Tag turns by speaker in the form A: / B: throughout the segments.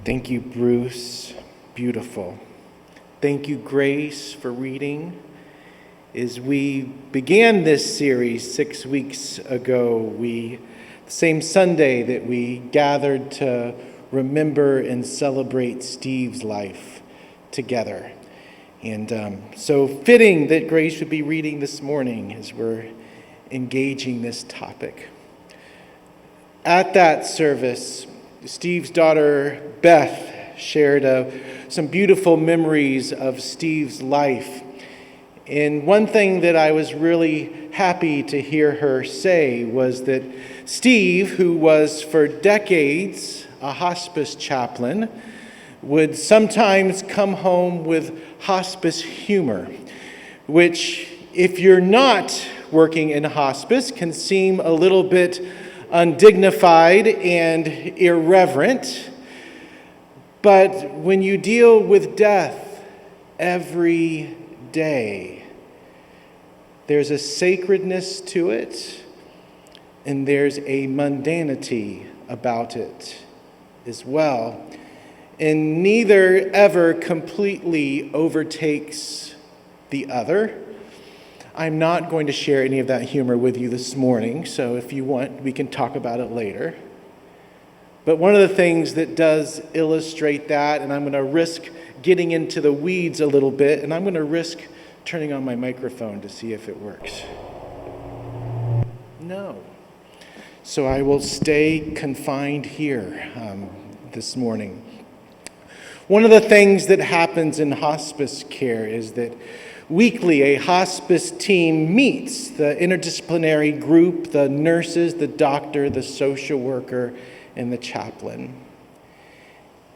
A: Thank you, Bruce. Beautiful. Thank you, Grace, for reading. As we began this series 6 weeks ago, the same Sunday that we gathered to remember and celebrate Steve's life together. And so fitting that Grace would be reading this morning as we're engaging this topic. At that service, Steve's daughter, Beth, shared some beautiful memories of Steve's life. And one thing that I was really happy to hear her say was that Steve, who was for decades a hospice chaplain, would sometimes come home with hospice humor, which, if you're not working in hospice, can seem a little bit undignified and irreverent. But when you deal with death every day, there's a sacredness to it, and there's a mundanity about it as well. And neither ever completely overtakes the other. I'm not going to share any of that humor with you this morning, so if you want, we can talk about it later. But one of the things that does illustrate that, and I'm going to risk getting into the weeds a little bit, and I'm going to risk turning on my microphone to see if it works. No. So I will stay confined here this morning. One of the things that happens in hospice care is that weekly, a hospice team meets, the interdisciplinary group, the nurses, the doctor, the social worker, and the chaplain.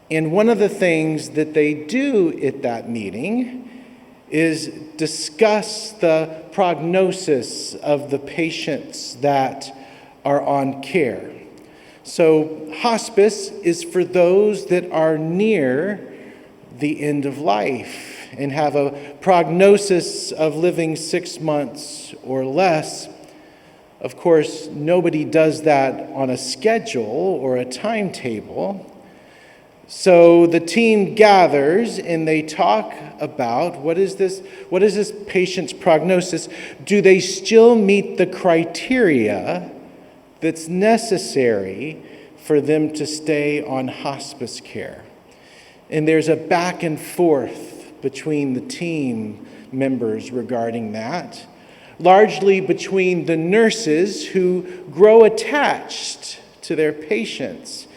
A: And one of the things that they do at that meeting is discuss the prognosis of the patients that are on care. So hospice is for those that are near the end of life and have a prognosis of living 6 months or less. Of course, nobody does that on a schedule or a timetable. So the team gathers and they talk about what is this patient's prognosis? Do they still meet the criteria that's necessary for them to stay on hospice care? And there's a back and forth between the team members regarding that, largely between the nurses who grow attached to their patients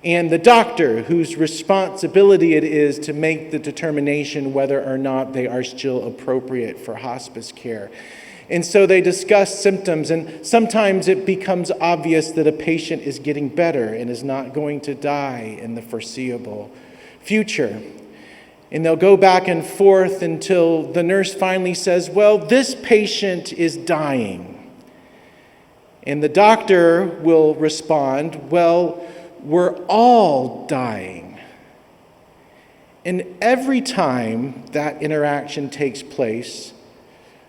A: and the doctor whose responsibility it is to make the determination whether or not they are still appropriate for hospice care. And so they discuss symptoms, and sometimes it becomes obvious that a patient is getting better and is not going to die in the foreseeable future. And they'll go back and forth until the nurse finally says, well, this patient is dying. And the doctor will respond, well, we're all dying. And every time that interaction takes place,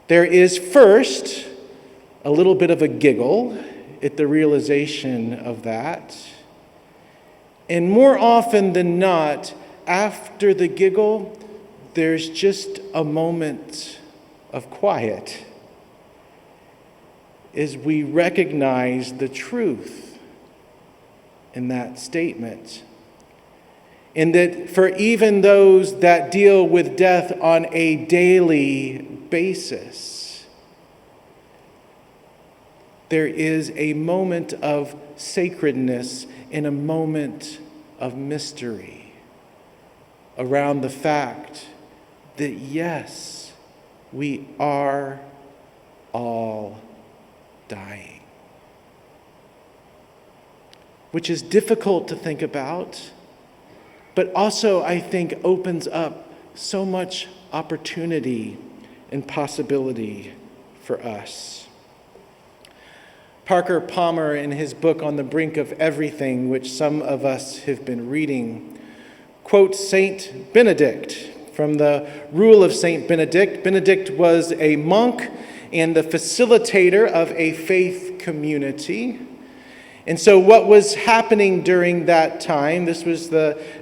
A: there is first a little bit of a giggle at the realization of that. And more often than not, after the giggle, there's just a moment of quiet as we recognize the truth in that statement. And that for even those that deal with death on a daily basis, there is a moment of sacredness and a moment of mystery around the fact that, yes, we are all dying. Which is difficult to think about, but also, I think, opens up so much opportunity and possibility for us. Parker Palmer, in his book On the Brink of Everything, which some of us have been reading, quotes Saint Benedict from the Rule of Saint Benedict. Benedict was a monk and the facilitator of a faith community. And so what was happening during that time, this was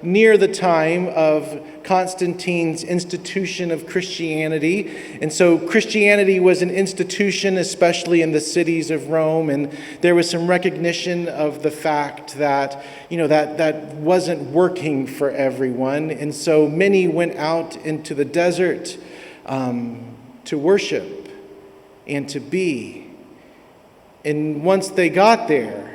A: near the time of Constantine's institution of Christianity. And so Christianity was an institution, especially in the cities of Rome, and there was some recognition of the fact that, that wasn't working for everyone. And so many went out into the desert to worship and to be. And once they got there,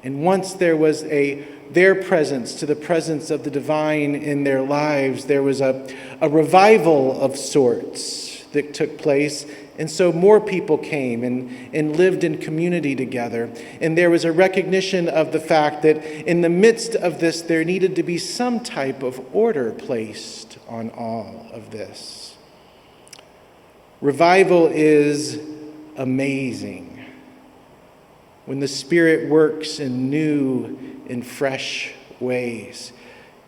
A: and once there was their presence to the presence of the divine in their lives, there was a revival of sorts that took place. And so more people came and lived in community together. And there was a recognition of the fact that in the midst of this, there needed to be some type of order placed on all of this. Revival is amazing. When the Spirit works in new and fresh ways.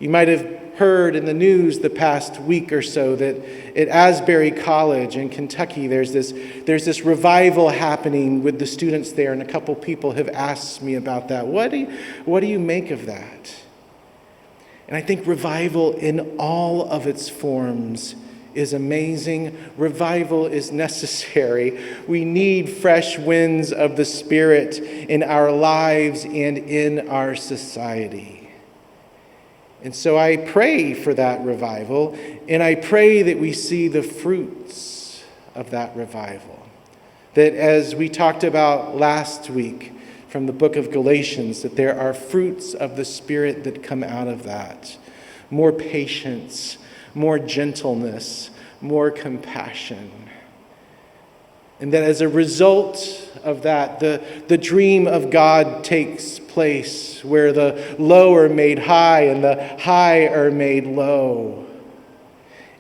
A: You might have heard in the news the past week or so that at Asbury College in Kentucky, there's this revival happening with the students there, and a couple people have asked me about that. What do you make of that? And I think revival in all of its forms is amazing. Revival is necessary. We need fresh winds of the Spirit in our lives and in our society. And so I pray for that revival, and I pray that we see the fruits of that revival. That as we talked about last week from the book of Galatians, that there are fruits of the Spirit that come out of that. More patience, more gentleness, more compassion. And that as a result of that, the dream of God takes place where the low are made high and the high are made low.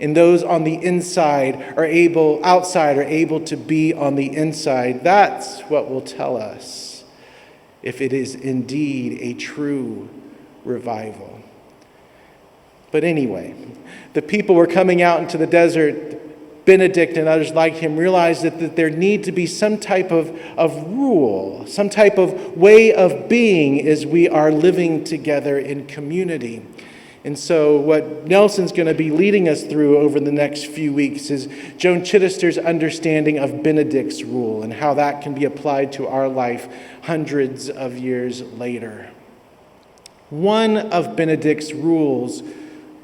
A: And those on the outside are able to be on the inside. That's what will tell us if it is indeed a true revival. But anyway, the people were coming out into the desert. Benedict and others like him realized that there need to be some type of rule, some type of way of being as we are living together in community. And so what Nelson's going to be leading us through over the next few weeks is Joan Chittister's understanding of Benedict's rule and how that can be applied to our life hundreds of years later. One of Benedict's rules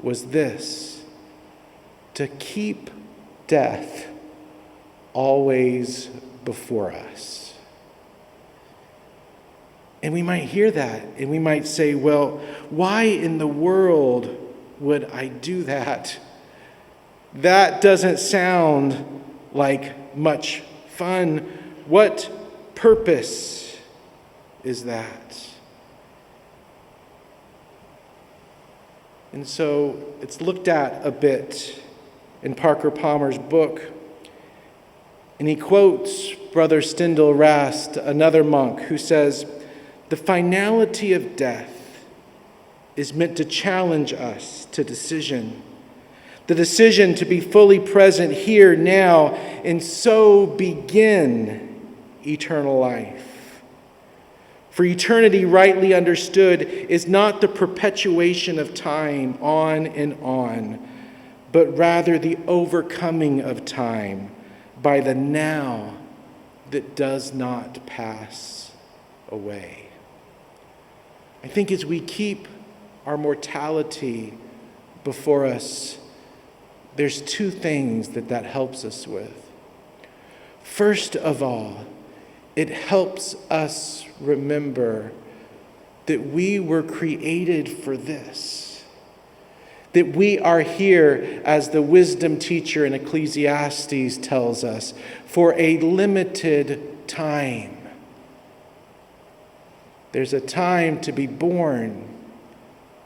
A: was this: to keep death always before us. And we might hear that and we might say, well, why in the world would I do that? That doesn't sound like much fun. What purpose is that? And so it's looked at a bit in Parker Palmer's book. And he quotes Brother Stendhal Rast, another monk, who says, "The finality of death is meant to challenge us to decision. The decision to be fully present here now and so begin eternal life. For eternity, rightly understood, is not the perpetuation of time on and on, but rather the overcoming of time by the now that does not pass away." I think as we keep our mortality before us, there's two things that helps us with. First of all, it helps us remember that we were created for this. That we are here, as the wisdom teacher in Ecclesiastes tells us, for a limited time. There's a time to be born,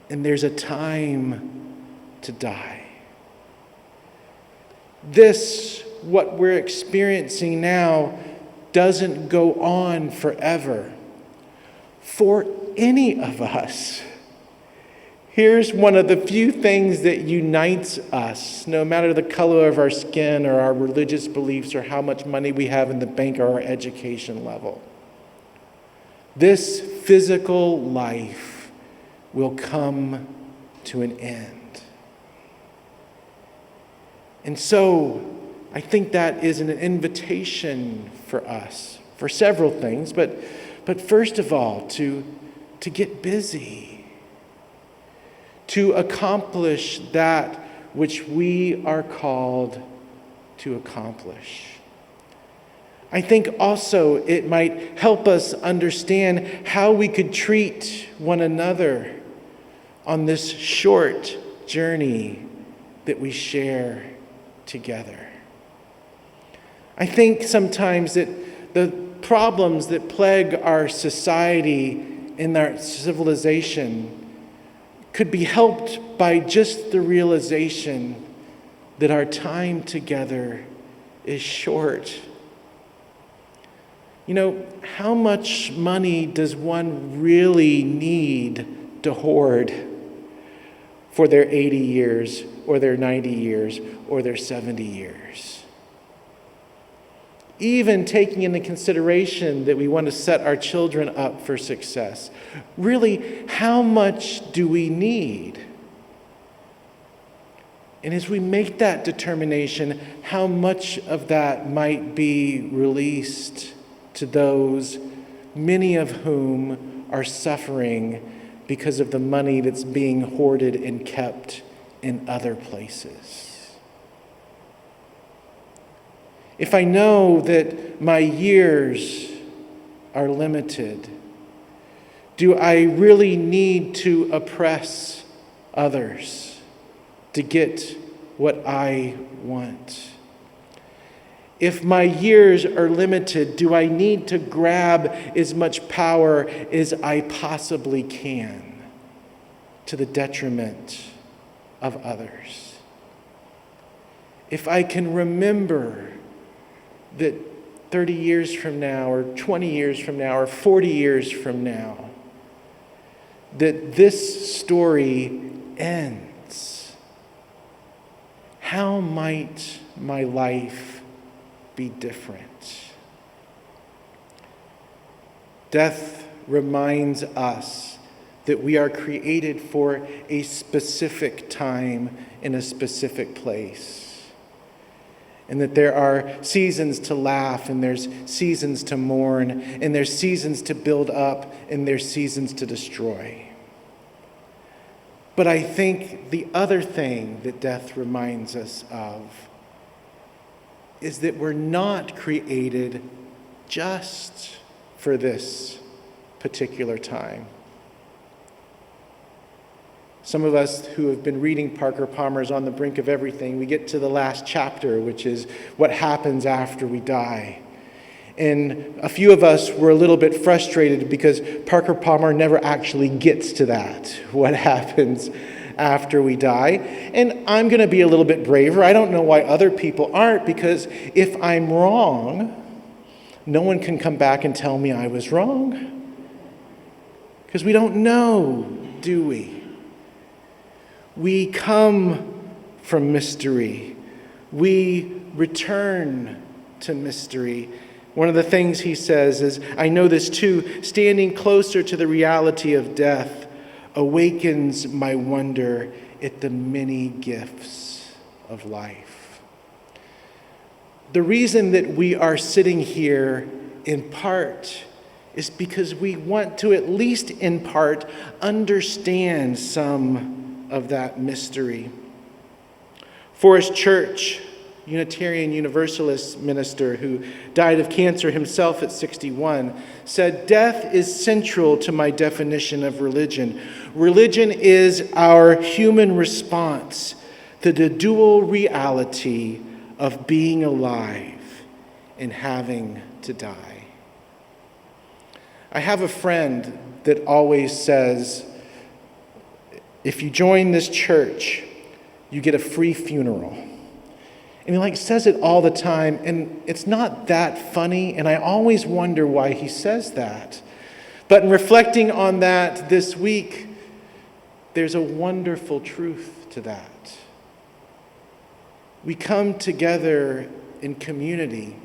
A: and there's a time to die. This, what we're experiencing now, doesn't go on forever for any of us. Here's one of the few things that unites us, no matter the color of our skin or our religious beliefs or how much money we have in the bank or our education level. This physical life will come to an end. And so I think that is an invitation for us, for several things, but first of all, to get busy, to accomplish that which we are called to accomplish. I think also it might help us understand how we could treat one another on this short journey that we share together. I think sometimes that the problems that plague our society and our civilization could be helped by just the realization that our time together is short. You know, how much money does one really need to hoard for their 80 years or their 90 years or their 70 years? Even taking into consideration that we want to set our children up for success, really, how much do we need? And as we make that determination, how much of that might be released to those, many of whom are suffering because of the money that's being hoarded and kept in other places? If I know that my years are limited, do I really need to oppress others to get what I want? If my years are limited, do I need to grab as much power as I possibly can to the detriment of others? If I can remember that 30 years from now, or 20 years from now, or 40 years from now, that this story ends, how might my life be different? Death reminds us that we are created for a specific time in a specific place. And that there are seasons to laugh, and there's seasons to mourn, and there's seasons to build up, and there's seasons to destroy. But I think the other thing that death reminds us of is that we're not created just for this particular time. Some of us who have been reading Parker Palmer's On the Brink of Everything, we get to the last chapter, which is what happens after we die. And a few of us were a little bit frustrated because Parker Palmer never actually gets to that, what happens after we die. And I'm going to be a little bit braver. I don't know why other people aren't, because if I'm wrong, no one can come back and tell me I was wrong. Because we don't know, do we? We come from mystery. We return to mystery. One of the things he says is, I know this too, standing closer to the reality of death awakens my wonder at the many gifts of life. The reason that we are sitting here in part is because we want to, at least in part, understand some of that mystery. Forrest Church, Unitarian Universalist minister who died of cancer himself at 61, said, "Death is central to my definition of religion. Religion is our human response to the dual reality of being alive and having to die." I have a friend that always says, if you join this church, you get a free funeral. And he says it all the time, and it's not that funny, and I always wonder why he says that. But in reflecting on that this week, there's a wonderful truth to that. We come together in community,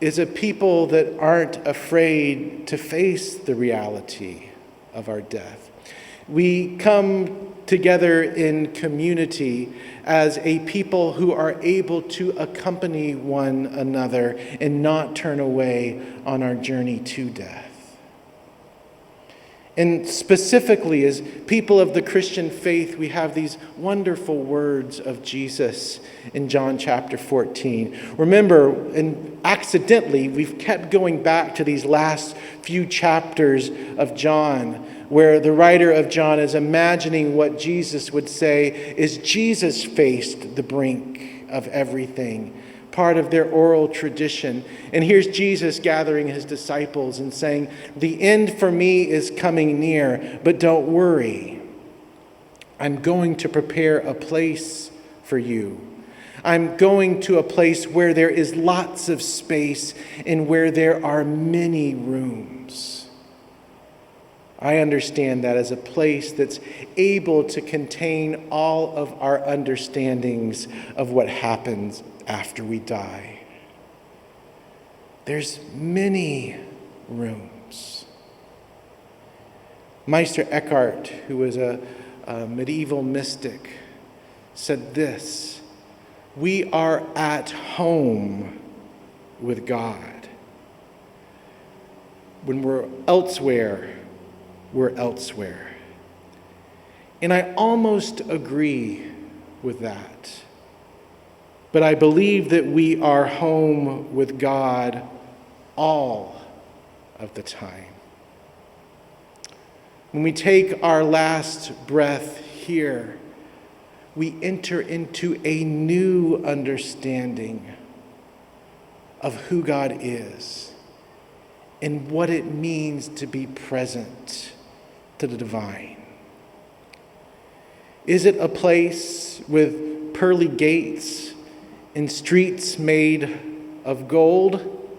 A: is a people that aren't afraid to face the reality of our death. We come together in community as a people who are able to accompany one another and not turn away on our journey to death. And specifically, as people of the Christian faith, we have these wonderful words of Jesus in John chapter 14. Remember, and accidentally, we've kept going back to these last few chapters of John, where the writer of John is imagining what Jesus would say is Jesus faced the brink of everything, part of their oral tradition. And here's Jesus gathering his disciples and saying, the end for me is coming near, but don't worry. I'm going to prepare a place for you. I'm going to a place where there is lots of space and where there are many rooms. I understand that as a place that's able to contain all of our understandings of what happens after we die. There's many rooms. Meister Eckhart, who was a medieval mystic, said this: we are at home with God. When we're elsewhere, we're elsewhere. And I almost agree with that. But I believe that we are home with God all of the time. When we take our last breath here, we enter into a new understanding of who God is and what it means to be present to the divine. Is it a place with pearly gates and streets made of gold?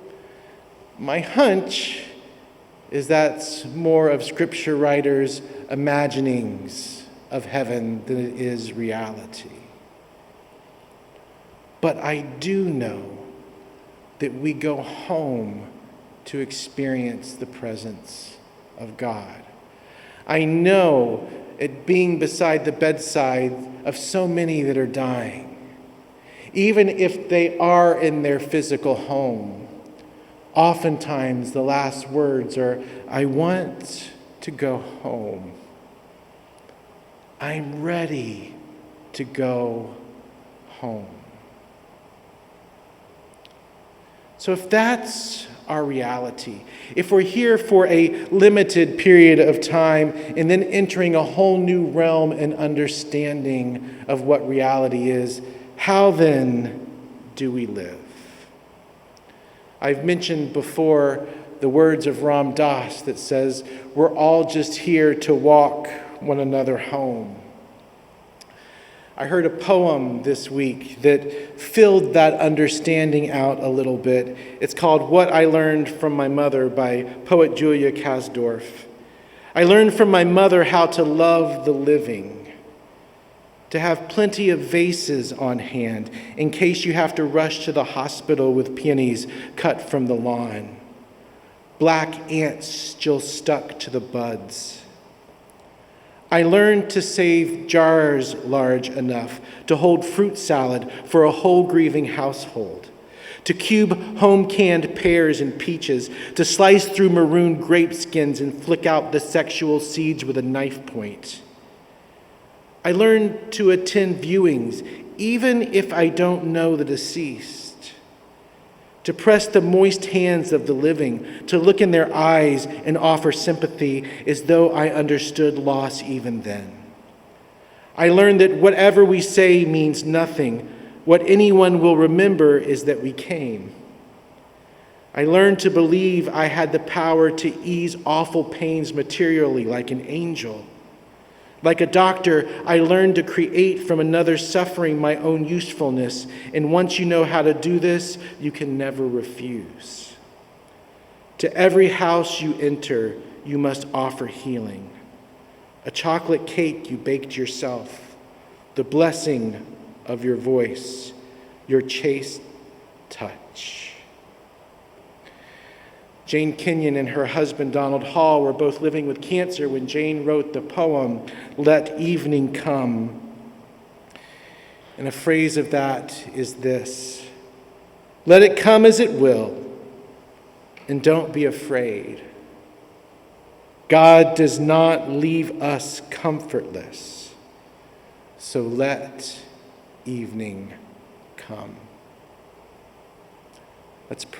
A: My hunch is that's more of scripture writers' imaginings of heaven than it is reality. But I do know that we go home to experience the presence of God. I know it being beside the bedside of so many that are dying, even if they are in their physical home, oftentimes the last words are, I want to go home. I'm ready to go home. So if that's our reality, if we're here for a limited period of time and then entering a whole new realm and understanding of what reality is, how then do we live? I've mentioned before the words of Ram Dass that says, we're all just here to walk one another home. I heard a poem this week that filled that understanding out a little bit. It's called What I Learned from My Mother by poet Julia Kasdorf. I learned from my mother how to love the living, to have plenty of vases on hand in case you have to rush to the hospital with peonies cut from the lawn, black ants still stuck to the buds. I learned to save jars large enough to hold fruit salad for a whole grieving household, to cube home-canned pears and peaches, to slice through maroon grape skins and flick out the sexual seeds with a knife point. I learned to attend viewings, even if I don't know the deceased, to press the moist hands of the living, to look in their eyes and offer sympathy as though I understood loss even then. I learned that whatever we say means nothing. What anyone will remember is that we came. I learned to believe I had the power to ease awful pains materially like an angel. Like a doctor, I learned to create from another's suffering my own usefulness, and once you know how to do this, you can never refuse. To every house you enter, you must offer healing. A chocolate cake you baked yourself, the blessing of your voice, your chaste touch. Jane Kenyon and her husband Donald Hall were both living with cancer when Jane wrote the poem, "Let Evening Come." And a phrase of that is this: let it come as it will, and don't be afraid. God does not leave us comfortless, so let evening come. Let's pray.